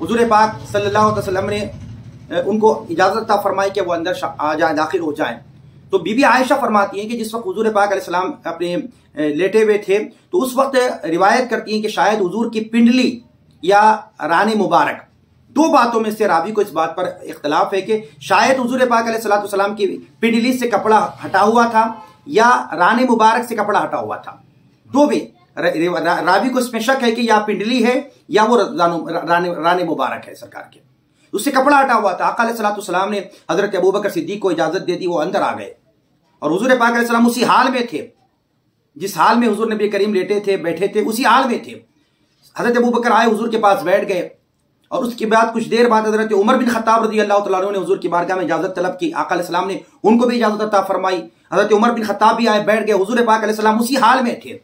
حضور پاک صلی اللہ علیہ وسلم نے ان کو اجازت عطا فرمائی کہ وہ اندر آ جائیں، داخل ہو جائیں. تو بی بی عائشہ فرماتی ہیں کہ جس وقت حضور پاک علیہ السلام اپنے لیٹے ہوئے تھے تو اس وقت روایت کرتی ہیں کہ شاید حضور کی پنڈلی یا ران مبارک، دو باتوں میں سے راوی کو اس بات پر اختلاف ہے کہ شاید حضور پاک علیہ السلام کی پنڈلی سے کپڑا ہٹا ہوا تھا یا ران مبارک سے کپڑا ہٹا ہوا تھا. دو بھی راوی کو اس میں شک ہے کہ یا پنڈلی ہے یا وہ ران مبارک ہے سرکار کے، اس سے کپڑا ہٹا ہوا تھا. آقا علیہ السلام نے حضرت ابوبکر صدیق کو اجازت دے دی، وہ اندر آ گئے اور حضور پاک علیہ السلام اسی حال میں تھے جس حال میں حضور نبی کریم لیٹے تھے، بیٹھے تھے، اسی حال میں تھے. حضرت ابوبکر آئے، حضور کے پاس بیٹھ گئے اور اس کے بعد کچھ دیر بعد حضرت عمر بن خطاب رضی اللہ تعالیٰ عنہ نے حضور کی بارگاہ میں اجازت طلب کی. آقا علیہ السلام نے ان کو بھی اجازت عطا فرمائی. حضرت عمر بن خطاب بھی آئے، بیٹھ گئے. حضور پاک علیہ السلام اسی حال میں تھے.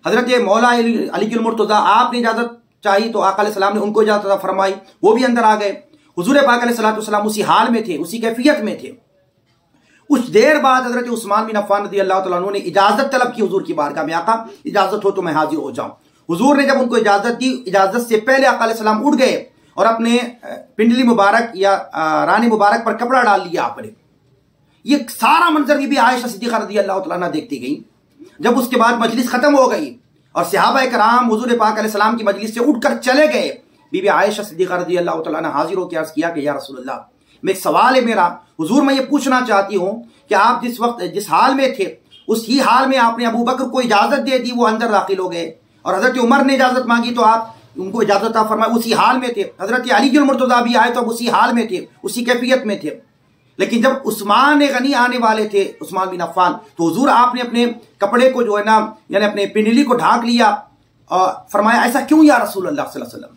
حضرت مولا علی المرتضیٰ آپ نے اجازت چاہی تو آقا علیہ السلام نے ان کو اجازت عطا فرمائی، وہ بھی اندر آ گئے. حضور پاک علیہ السلام اسی حال میں تھے، اسی کیفیت میں تھے. کچھ دیر بعد حضرت عثمان بن عفان رضی اللہ تعالیٰ عنہ نے اجازت طلب کی حضور کی بارگاہ میں، آقا اجازت ہو تو میں حاضر ہو جاؤں. حضور نے جب ان کو اجازت دی، اجازت سے پہلے آقا علیہ السلام اٹھ گئے اور اپنے پنڈلی مبارک یا رانی مبارک پر کپڑا ڈال لیا آپ نے. یہ سارا منظر بھی عائشہ صدیقہ رضی اللہ تعالیٰ عنہ دیکھتی گئی. جب اس کے بعد مجلس ختم ہو گئی اور صحابہ کرام حضور پاک علیہ السلام کی مجلس سے اٹھ کر چلے گئے، بی بی عائشہ صدیقہ رضی اللہ تعالیٰ عنہ حاضر ہو کے عرض کیا کہ یا رسول اللہ، میں ایک سوال ہے میرا، حضور میں یہ پوچھنا چاہتی ہوں کہ آپ جس حال میں تھے اس ہی حال میں آپ نے ابو بکر کو اجازت دے دی، وہ اندر داخل ہو گئے، اور حضرت عمر نے اجازت مانگی تو آپ ان کو اجازت عطا فرمائی، اسی حال میں تھے. حضرت علی المرتضیٰ بھی آئے تو اب اسی حال میں تھے، اسی کیفیت میں تھے. لیکن جب عثمان غنی آنے والے تھے، عثمان بن عفان، تو حضور آپ نے اپنے کپڑے کو جو ہے نا یعنی اپنے پنڈلی کو ڈھانک لیا اور فرمایا ایسا کیوں یا رسول اللہ صلی اللہ علیہ وسلم؟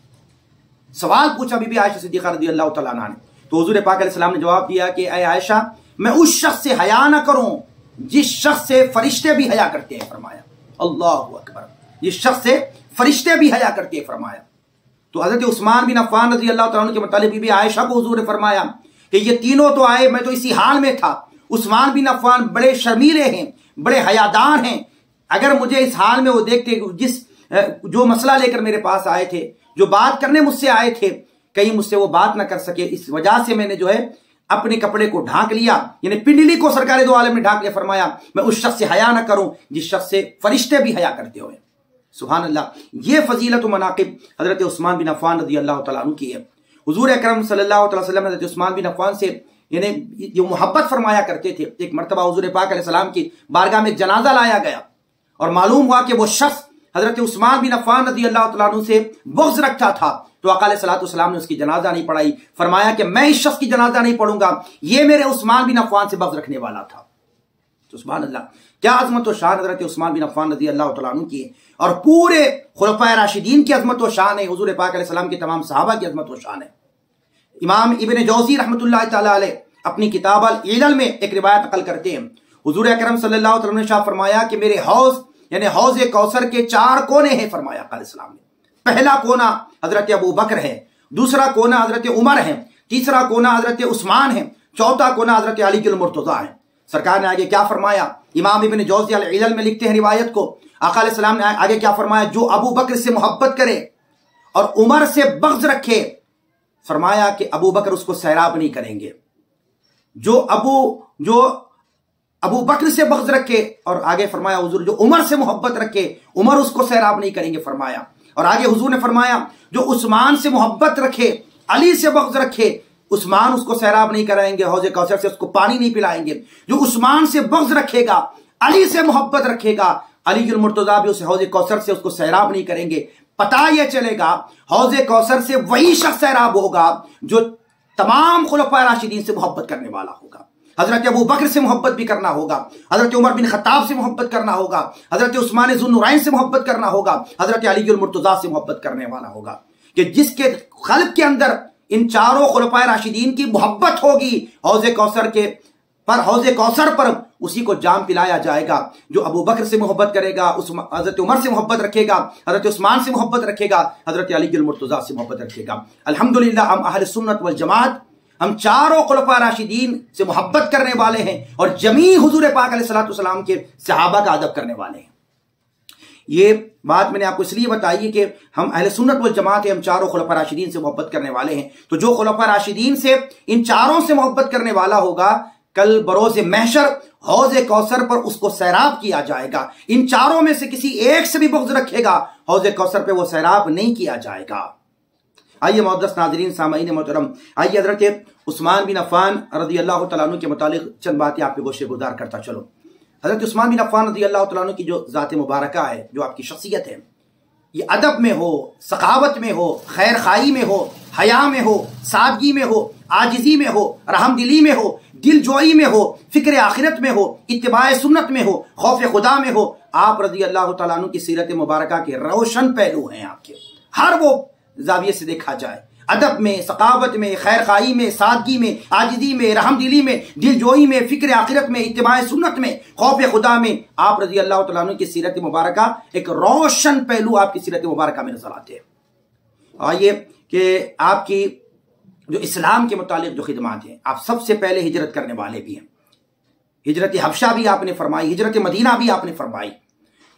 سوال پوچھا بی بی عائشہ صدیقہ رضی اللہ تعالیٰ عنہ نے. تو حضور پاک علیہ السلام نے جواب دیا کہ اے عائشہ، میں اس شخص سے حیا نہ کروں جس شخص سے فرشتے بھی حیا کرتے ہیں. فرمایا اللہ اکبر، جس شخص سے فرشتے بھی حیا کرتے ہیں فرمایا. تو حضرت عثمان بن عفان رضی اللہ تعالیٰ عنہ کے متعلق بی بی عائشہ کو حضور نے فرمایا کہ یہ تینوں تو آئے، میں تو اسی حال میں تھا. عثمان بن عفان بڑے شرمیلے ہیں، بڑے حیادار ہیں. اگر مجھے اس حال میں وہ دیکھتے جو مسئلہ لے کر میرے پاس آئے تھے، جو بات کرنے مجھ سے آئے تھے، کہیں مجھ سے وہ بات نہ کر سکے، اس وجہ سے میں نے جو ہے اپنے کپڑے کو ڈھانک لیا، یعنی پنڈلی کو سرکار دو عالم نے ڈھانک لیا. فرمایا میں اس شخص سے حیا نہ کروں جس شخص سے فرشتے بھی حیا کرتے ہوئے. سبحان اللہ. یہ فضیلت و مناقب حضرت عثمان بن عفان رضی اللہ تعالیٰ عنہ کی ہے. حضور اکرم صلی اللہ علیہ وسلم حضرت عثمان بن عفان سے یعنی جو محبت فرمایا کرتے تھے. ایک مرتبہ حضور پاک علیہ السلام کی بارگاہ میں جنازہ لایا گیا اور معلوم ہوا کہ وہ شخص حضرت عثمان بن عفان رضی اللہ تعالیٰ عنہ سے بغض رکھتا تھا. تو آقا علیہ السلام نے اس کی جنازہ نہیں پڑھائی. فرمایا کہ میں اس شخص کی جنازہ نہیں پڑھوں گا، یہ میرے عثمان بن عفان سے بغض رکھنے والا تھا. تو سبحان اللہ، کیا عظمت و شان حضرت عثمان بن عفان رضی اللہ تعالیٰ عنہ کی ہے، اور پورے خلفائے راشدین کی عظمت و شان ہے، حضور پاک علیہ السلام کے تمام صحابہ کی عظمت و شان ہے. امام ابن جوزی رحمۃ اللہ تعالیٰ علیہ اپنی کتاب العلل میں ایک روایت نقل کرتے ہیں. حضور اکرم صلی اللہ علیہ وسلم نے شاہ فرمایا کہ میرے حوض یعنی حوض کوثر کے 4 کونے ہیں. فرمایا آقا علیہ السلام نے، پہلا کونا حضرت ابو بکر ہے، دوسرا کونا حضرت عمر ہے، تیسرا کونا حضرت عثمان ہے، چوتھا کونا حضرت علی المرتضیٰ ہے. سرکار نے آگے کیا فرمایا؟ امام ابن جوزی العلل میں لکھتے ہیں روایت کو، آقا علیہ السلام نے آگے کیا فرمایا؟ جو ابو بکر سے محبت کرے اور عمر سے بغض رکھے، فرمایا کہ ابو بکر اس کو سیراب نہیں کریں گے. جو ابو بکر سے بغض رکھے، اور آگے فرمایا حضور جو عمر سے محبت رکھے، عمر اس کو سیراب نہیں کریں گے. فرمایا، اور آگے حضور نے فرمایا جو عثمان سے محبت رکھے، علی سے بغض رکھے، عثمان اس کو سیراب نہیں کرائیں گے، حوض کوثر سے اس کو پانی نہیں پلائیں گے. جو عثمان سے بغض رکھے گا، علی سے محبت رکھے گا، علی المرتضیٰ بھی اس حوض کوثر سے اس کو سیراب نہیں کریں گے. پتہ یہ چلے گا حوض کوثر سے وہی شخص سیراب ہوگا جو تمام خلفائے راشدین سے محبت کرنے والا ہوگا. حضرت ابو بکر سے محبت بھی کرنا ہوگا، حضرت عمر بن خطاب سے محبت کرنا ہوگا، حضرت عثمان ذو النورین سے محبت کرنا ہوگا، حضرت علی المرتضیٰ سے محبت کرنے والا ہوگا. کہ جس کے قلب کے اندر ان 4 خلفائے راشدین کی محبت ہوگی، حوض کوثر پر اسی کو جام پلایا جائے گا. جو ابو بکر سے محبت کرے گا، حضرت عمر سے محبت رکھے گا، حضرت عثمان سے محبت رکھے گا، حضرت علی المرتضیٰ سے محبت رکھے گا. الحمدللہ ہم اہل سنت والجماعت، ہم 4 خلفاء راشدین سے محبت کرنے والے ہیں اور جمیع حضور پاک علیہ السلام کے صحابہ کا ادب کرنے والے ہیں. یہ بات میں نے آپ کو اس لیے بتائی کہ ہم اہل سنت والجماعت ہیں، ہم چاروں خلفاء راشدین سے محبت کرنے والے ہیں. تو جو خلفاء راشدین سے ان چاروں سے محبت کرنے والا ہوگا، کل بروز محشر حوض کوثر پر اس کو سیراب کیا جائے گا. ان چاروں میں سے کسی ایک سے بھی بغض رکھے گا، حوض کوثر پہ وہ سیراب نہیں کیا جائے گا. آئیے معزز ناظرین سامعین محترم، آئیے حضرت عثمان بن عفان رضی اللہ تعالیٰ عنہ کے متعلق چند باتیں آپ پہ گوشے گزار کرتا چلو. حضرت عثمان بن عفان رضی اللہ تعالیٰ عنہ کی جو ذات مبارکہ ہے، جو آپ کی شخصیت ہے، یہ ادب میں ہو، سخاوت میں ہو، خیر خواہی میں ہو، حیا میں ہو، سادگی میں ہو، عاجزی میں ہو، رحم دلی میں ہو، دل جوئی میں ہو، فکر آخرت میں ہو، اتباع سنت میں ہو، خوف خدا میں ہو، آپ رضی اللہ تعالیٰ عنہ کی سیرت مبارکہ کے روشن پہلو ہیں. آپ کے ہر وہ زاویے سے دیکھا جائے، ادب میں، ثقافت میں، خیر خواہی میں، سادگی میں، عاجزی میں، رحم دلی میں، دل جوئی میں، فکر آخرت میں، اتباع سنت میں، خوف خدا میں، آپ رضی اللہ تعالیٰ عنہ کی سیرت مبارکہ ایک روشن پہلو آپ کی سیرت مبارکہ میں نظر آتے ہیں. آئیے کہ آپ کی جو اسلام کے متعلق جو خدمات ہیں، آپ سب سے پہلے ہجرت کرنے والے بھی ہیں. ہجرت حبشہ بھی آپ نے فرمائی، ہجرت مدینہ بھی آپ نے فرمائی.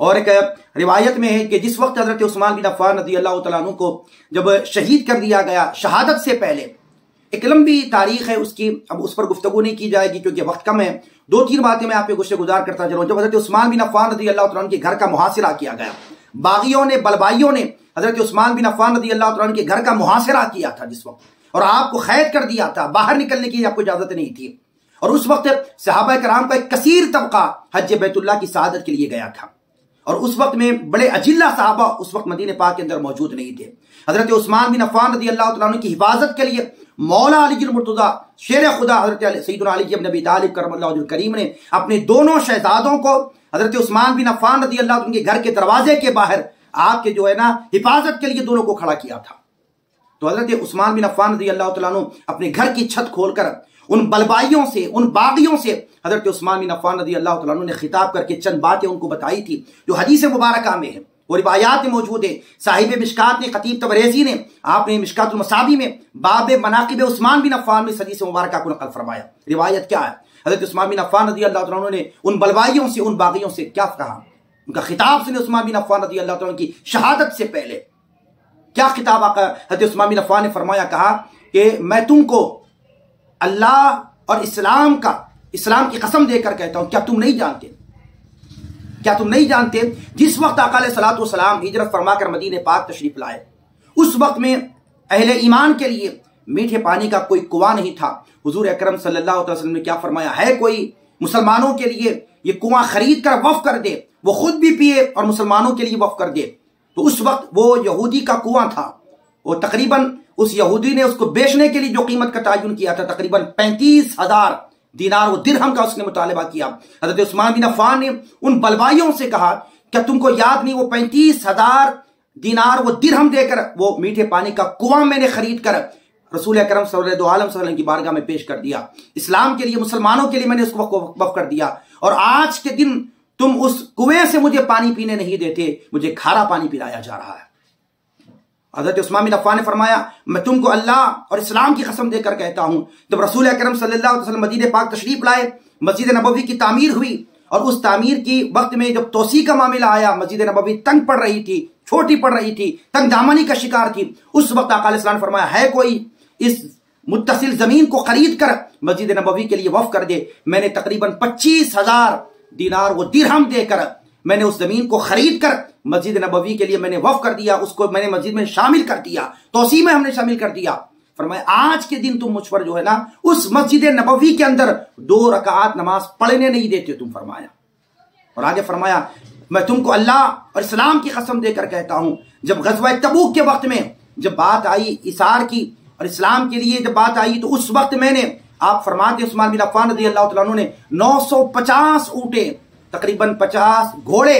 اور ایک روایت میں ہے کہ جس وقت حضرت عثمان بن عفان رضی اللہ تعالیٰ عنہ کو جب شہید کر دیا گیا، شہادت سے پہلے ایک لمبی تاریخ ہے اس کی، اب اس پر گفتگو نہیں کی جائے گی کیونکہ وقت کم ہے. 2-3 باتیں میں آپ پہ گوشے گزار کرتا چلوں. جب حضرت عثمان بن عفان رضی اللہ تعالیٰ عنہ کے گھر کا محاصرہ کیا گیا، باغیوں نے، بلبائیوں نے حضرت عثمان بن عفان رضی اللہ تعالیٰ عنہ کے گھر کا محاصرہ کیا تھا جس وقت، اور آپ کو قید کر دیا تھا، باہر نکلنے کی آپ کو اجازت نہیں تھی. اور اس وقت صحابہ کرام کا ایک کثیر طبقہ حج بیت اللہ کی سعادت کے لیے گیا تھا، اور اس وقت میں بڑے اجلہ صحابہ اس وقت مدینہ پاک کے اندر موجود نہیں تھے. حضرت عثمان بن عفان رضی اللہ تعالیٰ عنہ کی حفاظت کے لیے مولا علی المرتضیٰ شیر خدا حضرت سیدنا علی بن ابی طالب کرم اللہ وجہہ الکریم نے اپنے دونوں شہزادوں کو حضرت عثمان بن عفان رضی اللہ عنہ کے گھر کے دروازے کے باہر آپ کے جو ہے نا حفاظت کے لیے دونوں کو کھڑا کیا تھا. تو حضرت عثمان بن عفان رضی اللہ تعالیٰ عنہ اپنے گھر کی چھت کھول کر ان بلبائیوں سے، ان باغیوں سے حضرت عثمان بن عفان رضی اللہ تعالیٰ عنہ نے خطاب کر کے چند باتیں ان کو بتائی تھی جو حدیث مبارکہ میں ہے، وہ روایات میں موجود ہے. صاحب مشکات نے، خطیب تبریزی نے، آپ نے مشکات المصابی میں باب مناقب عثمان بن عفان میں حدیث مبارکہ کو نقل فرمایا. روایت کیا ہے؟ حضرت عثمان بن عفان رضی اللہ تعالیٰ عنہ نے ان بلبائیوں سے، ان باغیوں سے کیا کہا؟ ان کا خطاب سنے عثمان بن عفان رضی اللہ تعالیٰ عنہ کی شہادت سے پہلے کیا خطاب حضرت عثمان بن عفان نے فرمایا؟ کہا کہ میں تم کو اللہ اور اسلام کی قسم دے کر کہتا ہوں، کیا تم نہیں جانتے جس وقت آقا علیہ الصلوۃ والسلام ہجرت فرما کر مدینہ پاک تشریف لائے، اس وقت میں اہل ایمان کے لیے میٹھے پانی کا کوئی کنواں نہیں تھا. حضور اکرم صلی اللہ علیہ وسلم نے کیا فرمایا؟ ہے کوئی مسلمانوں کے لیے یہ کنواں خرید کر وقف کر دے، وہ خود بھی پیے اور مسلمانوں کے لیے وقف کر دے. تو اس وقت وہ یہودی کا کنواں تھا، وہ تقریباً اس یہودی نے اس کو بیچنے کے لیے جو قیمت کا تعین کیا تھا تقریباً 35,000 دینار و درہم کا اس نے مطالبہ کیا. حضرت عثمان بن عفان نے ان بلبائیوں سے کہا کیا تم کو یاد نہیں وہ 35,000 دینار و درہم دے کر وہ میٹھے پانی کا کنواں میں نے خرید کر رسول اکرم صلی اللہ علیہ وسلم کی بارگاہ میں پیش کر دیا، اسلام کے لیے، مسلمانوں کے لیے میں نے اس کو وقف کر دیا، اور آج کے دن تم اس کنویں سے مجھے پانی پینے نہیں دیتے، مجھے کھارا پانی پلایا جا رہا ہے. حضرت عثمان بن عفان نے فرمایا میں تم کو اللہ اور اسلام کی قسم دے کر کہتا ہوں، جب رسول اکرم صلی اللہ علیہ وسلم مدینہ پاک تشریف لائے، مسجد نبوی کی تعمیر ہوئی، اور اس تعمیر کی وقت میں جب توسیع کا معاملہ آیا، مسجد نبوی تنگ پڑ رہی تھی، چھوٹی پڑ رہی تھی، تنگ دامانی کا شکار تھی، اس وقت آقا علیہ السلام نے فرمایا ہے کوئی اس متصل زمین کو خرید کر مسجد نبوی کے لیے وقف کر دے. میں نے تقریباً 25,000 دینار وہ درہم دے کر میں نے اس زمین کو خرید کر مسجد نبوی کے لیے میں نے وقف کر دیا، اس کو میں نے مسجد میں شامل کر دیا، توسیع میں ہم نے شامل کر دیا. فرمایا آج کے دن تم مجھ پر جو ہے نا اس مسجد نبوی کے اندر 2 رکعات نماز پڑھنے نہیں دیتے تم. فرمایا اور آگے فرمایا میں تم کو اللہ اور اسلام کی قسم دے کر کہتا ہوں، جب غزوہ تبوک کے وقت میں جب بات آئی اثار کی اور اسلام کے لیے جب بات آئی تو اس وقت میں نے، آپ فرماتے عثمان بن عفان رضی اللہ تعالیٰ عنہ نے 950 اونٹیں، تقریباً 50 گھوڑے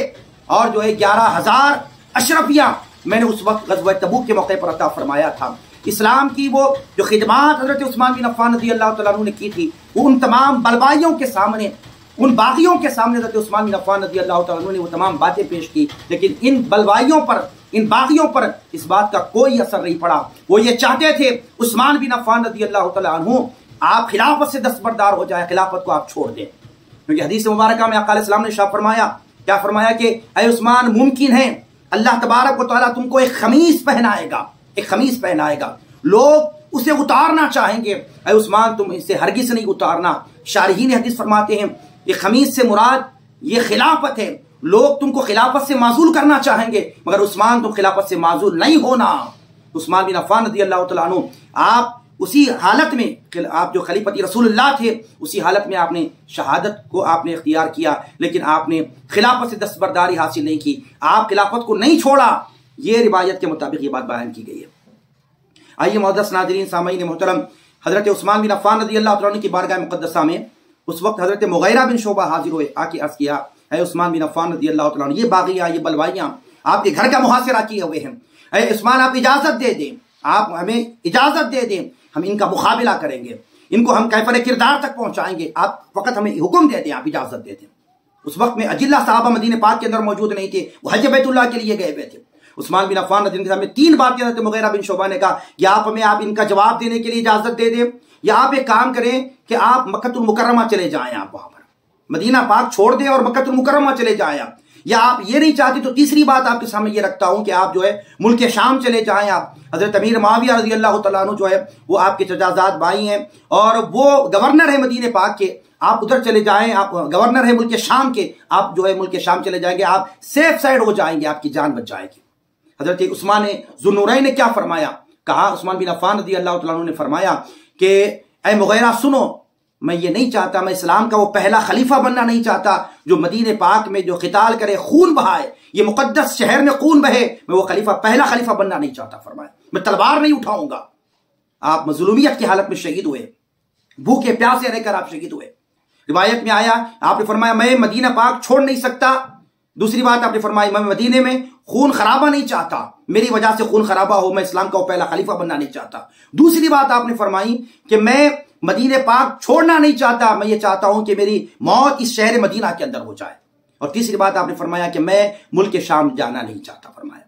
اور جو ہے 11,000 اشرفیاں میں نے اس وقت غزوہ تبوک کے موقع پر عطا فرمایا تھا. اسلام کی وہ جو خدمات حضرت عثمان بن عفان رضی اللہ تعالیٰ عنہ نے کی تھی، وہ ان تمام بلبائیوں کے سامنے، ان باغیوں کے سامنے حضرت عثمان بن عفان رضی اللہ تعالیٰ عنہ نے وہ تمام باتیں پیش کی، لیکن ان بلبائیوں پر، ان باغیوں پر اس بات کا کوئی اثر نہیں پڑا. وہ یہ چاہتے تھے عثمان بن عفان رضی اللہ تعالیٰ عنہ آپ خلافت سے دستبردار ہو جائے، خلافت کو آپ چھوڑ دیں، کیونکہ حدیث مبارکہ میں آقا علیہ السلام نے ارشاد فرمایا کیا فرمایا کہ اے عثمان ممکن ہے اللہ تبارک و تعالیٰ تم کو ایک خمیس پہنائے گا، ایک خمیس پہنائے گا، لوگ اسے اتارنا چاہیں گے، اے عثمان تم اسے ہرگز نہیں اتارنا۔ شارحین حدیث فرماتے ہیں یہ خمیس سے مراد یہ خلافت ہے، لوگ تم کو خلافت سے معزول کرنا چاہیں گے مگر عثمان تم خلافت سے معزول نہیں ہونا۔ عثمان بن عفان رضی اللہ تعالیٰ عنہ آپ اسی حالت میں، آپ جو خلیفۃ رسول اللہ تھے اسی حالت میں آپ نے شہادت کو آپ نے اختیار کیا، لیکن آپ نے خلافت سے دستبرداری حاصل نہیں کی، آپ خلافت کو نہیں چھوڑا۔ یہ روایت کے مطابق یہ بات بیان کی گئی ہے۔ آئیے معزز ناظرین سامعین محترم، حضرت عثمان بن عفان رضی اللہ تعالیٰ عنہ کی بارگاہ مقدسہ میں اس وقت حضرت مغیرہ بن شعبہ حاضر ہوئے، آ کے عرض کیا اے عثمان بن عفان رضی اللہ تعالیٰ عنہ، یہ باغیاں یہ بلوائیاں آپ کے گھر کا محاصرہ کیے ہوئے ہیں، اے عثمان آپ اجازت دے دیں، آپ ہمیں اجازت دے دیں، ہم ان کا مقابلہ کریں گے، ان کو ہم کیفر کردار تک پہنچائیں گے، آپ فقط ہمیں حکم دے دیں، آپ اجازت دے دیں۔ اس وقت میں اجلہ صحابہ مدینہ پاک کے اندر موجود نہیں تھے، وہ حج بیت اللہ کے لیے گئے ہوئے تھے۔ عثمان بن عفان رضی اللہ عنہ میں 3 باتیں حضرت مغیرہ بن شعبہ نے کہا کہ آپ ہمیں آپ ان کا جواب دینے کے لیے اجازت دے دیں، یا آپ ایک کام کریں کہ آپ مکہ المکرمہ چلے جائیں، آپ وہاں پر مدینہ پاک چھوڑ دیں اور مکہ المکرمہ چلے جائیں آپ، یا آپ یہ نہیں چاہتے تو تیسری بات آپ کے سامنے یہ رکھتا ہوں کہ آپ جو ہے ملک شام چلے جائیں۔ آپ حضرت امیر معاویہ رضی اللہ تعالیٰ عنہ جو ہے وہ آپ کے چچازاد بھائی ہیں اور وہ گورنر ہے مدینہ پاک کے، آپ ادھر چلے جائیں، آپ گورنر ہے ملک شام کے، آپ جو ہے ملک شام چلے جائیں گے، آپ سیف سائڈ ہو جائیں گے، آپ کی جان بچ جائے گی۔ حضرت عثمان ذوالنورین نے کیا فرمایا؟ کہا عثمان بن عفان رضی اللہ تعالیٰ عنہ نے فرمایا کہ اے مغیرہ سنو، میں یہ نہیں چاہتا، میں اسلام کا وہ پہلا خلیفہ بننا نہیں چاہتا جو مدینہ پاک میں جو قتال کرے، خون بہائے، یہ مقدس شہر میں خون بہے، میں وہ پہلا خلیفہ بننا نہیں چاہتا۔ فرمایا میں تلوار نہیں اٹھاؤں گا۔ آپ مظلومیت کی حالت میں شہید ہوئے، بھوکے پیاسے رہ کر آپ شہید ہوئے۔ روایت میں آیا آپ نے فرمایا میں مدینہ پاک چھوڑ نہیں سکتا۔ دوسری بات آپ نے فرمائی میں مدینے میں خون خرابہ نہیں چاہتا، میری وجہ سے خون خرابہ ہو، میں اسلام کا وہ پہلا خلیفہ بننا نہیں چاہتا۔ دوسری بات آپ نے فرمائی کہ میں مدینہ پاک چھوڑنا نہیں چاہتا، میں یہ چاہتا ہوں کہ میری موت اس شہر مدینہ کے اندر ہو جائے۔ اور تیسری بات آپ نے فرمایا کہ میں ملک شام جانا نہیں چاہتا۔ فرمایا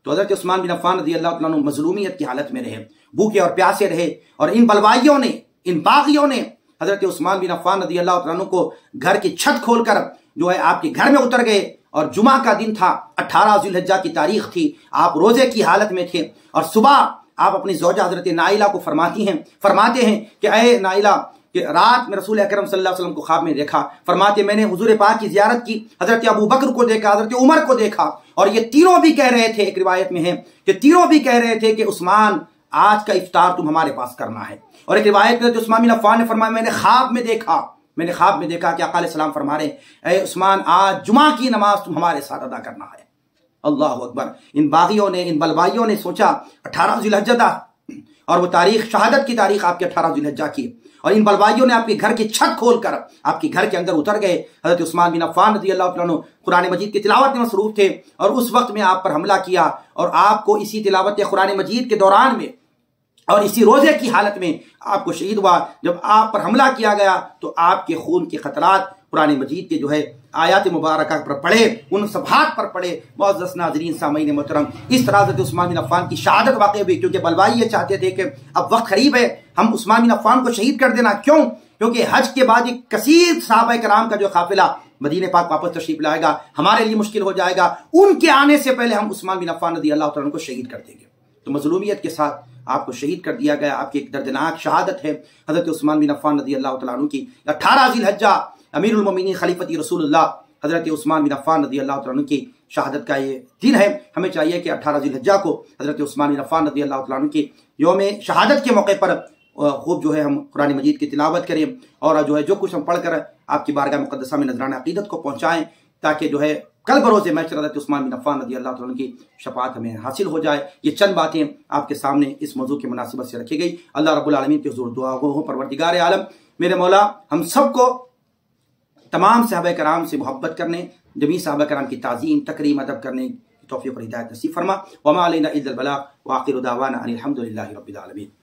تو حضرت عثمان بن عفان رضی اللہ تعالیٰ عنہ مظلومیت کی حالت میں رہے، بھوکے اور پیاسے رہے، اور ان بلوائیوں نے، ان باغیوں نے حضرت عثمان بن عفان رضی اللہ تعالیٰ عنہ کو گھر کی چھت کھول کر جو ہے آپ کے گھر میں اتر گئے، اور جمعہ کا دن تھا، 18 ذی الحجہ کی تاریخ تھی، آپ روزے کی حالت میں تھے، اور صبح آپ اپنی زوجہ حضرت نائلہ کو فرماتے ہیں کہ اے نائلہ کہ رات میں رسول اکرم صلی اللہ علیہ وسلم کو خواب میں دیکھا، فرماتے میں نے حضور پاک کی زیارت کی، حضرت ابو بکر کو دیکھا، حضرت عمر کو دیکھا، اور یہ تینوں بھی کہہ رہے تھے، ایک روایت میں ہے کہ تینوں بھی کہہ رہے تھے کہ عثمان آج کا افطار تم ہمارے پاس کرنا ہے۔ اور ایک روایت میں عثمان بن عفان نے فرمایا میں نے خواب میں دیکھا کہ آقا علیہ السلام فرما رہے ہیں اے عثمان آج جمعہ کی نماز تم ہمارے ساتھ ادا کرنا ہے۔ اللہ اکبر۔ ان باغیوں نے، ان بلوائیوں نے سوچا 18 ذی الحجہ تھا، اور وہ تاریخ شہادت کی تاریخ آپ کے 18 ذی الحجہ کی، اور ان بلوائیوں نے آپ کے گھر کی چھت کھول کر آپ کے گھر کے اندر اتر گئے۔ حضرت عثمان بن عفان رضی اللہ عنہ قرآن مجید کی تلاوت میں مصروف تھے، اور اس وقت میں آپ پر حملہ کیا، اور آپ کو اسی تلاوت قرآن مجید کے دوران میں اور اسی روزے کی حالت میں آپ کو شہید ہوا۔ جب آپ پر حملہ کیا گیا تو آپ کے خون کے خطرات قرآن مجید کے جو ہے آیات مبارکہ پر پڑھے، ان صفحات پر پڑھے۔ معزز ناظرین سامعین محترم، اس طرح حضرت عثمان بن عفان کی شہادت واقع ہوئی، کیونکہ بلوائی یہ چاہتے تھے کہ اب وقت قریب ہے ہم عثمان بن عفان کو شہید کر دینا۔ کیوں؟ کیونکہ حج کے بعد ایک کثیر صحابہ کرام کا جو قافلہ مدینہ پاک واپس تشریف لائے گا، ہمارے لیے مشکل ہو جائے گا، ان کے آنے سے پہلے ہم عثمان بن عفان رضی اللہ تعالیٰ عنہ کو شہید کر دیں گے۔ تو مظلومیت کے ساتھ آپ کو شہید کر دیا گیا۔ آپ کی ایک دردناک شہادت ہے حضرت عثمان بن عفان رضی اللہ تعالیٰ عنہ کی 18 ذی الحجہ امیر المومنین خلیفۃ رسول اللہ حضرت عثمان بن عفان رضی اللہ تعالیٰ عنہ کی شہادت کا یہ دن ہے۔ ہمیں چاہیے کہ 18 ذی الحجہ کو حضرت عثمان بن عفان رضی اللہ تعالیٰ عنہ کی یوم شہادت کے موقع پر خوب جو ہے ہم قرآن مجید کی تلاوت کریں، اور جو ہے جو کچھ ہم پڑھ کر آپ کی بارگاہ مقدسہ میں نذرانہ عقیدت کو پہنچائیں، تاکہ جو ہے کل بروز محشر حضرت عثمان بن عفان رضی اللہ تعالیٰ عنہ کی شفاعت ہمیں حاصل ہو جائے۔ یہ چند باتیں آپ کے سامنے اس موضوع کی مناسبت سے رکھی گئی۔ اللہ رب العالمین کی حضور دعا ہو، پروردگار عالم میرے مولا ہم سب کو تمام صحابہ کرام سے محبت کرنے، جمیع صحابہ کرام کی تعظیم، تکریم، ادب کرنے کی توفیق اور ہدایت نصیب فرما۔ وما علینا الا البلاغ، وآخر دعوانا ان الحمد للہ رب العالمین۔